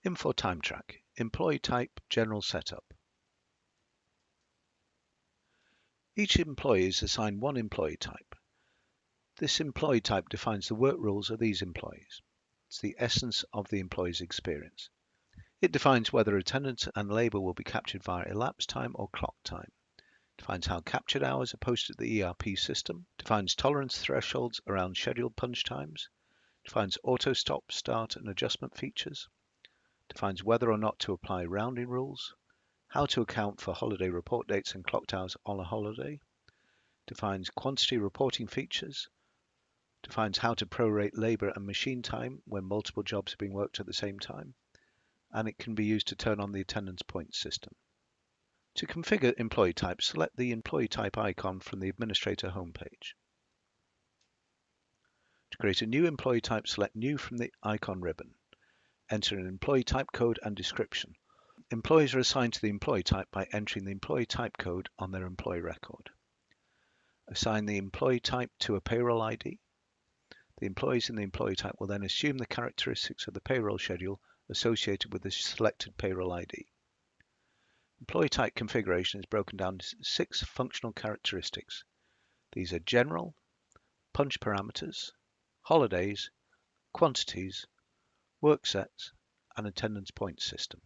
Infor Track, Employee Type General Setup. Each employee is assigned one employee type. This employee type defines the work rules of these employees. It's the essence of the employee's experience. It defines whether attendance and labour will be captured via elapsed time or clock time. Defines how captured hours are posted to the ERP system. Defines tolerance thresholds around scheduled punch times. Defines auto stop, start and adjustment features. Defines whether or not to apply rounding rules. How to account for holiday report dates and clocked hours on a holiday. Defines quantity reporting features. Defines how to prorate labour and machine time when multiple jobs are being worked at the same time. And it can be used to turn on the attendance point system. To configure employee type, select the employee type icon from the administrator homepage. To create a new employee type, select New from the icon ribbon. Enter an employee type code and description. Employees are assigned to the employee type by entering the employee type code on their employee record. Assign the employee type to a payroll ID. The employees in the employee type will then assume the characteristics of the payroll schedule associated with the selected payroll ID. Employee type configuration is broken down into 6 functional characteristics. These are general, punch parameters, holidays, quantities, work sets, and attendance point system.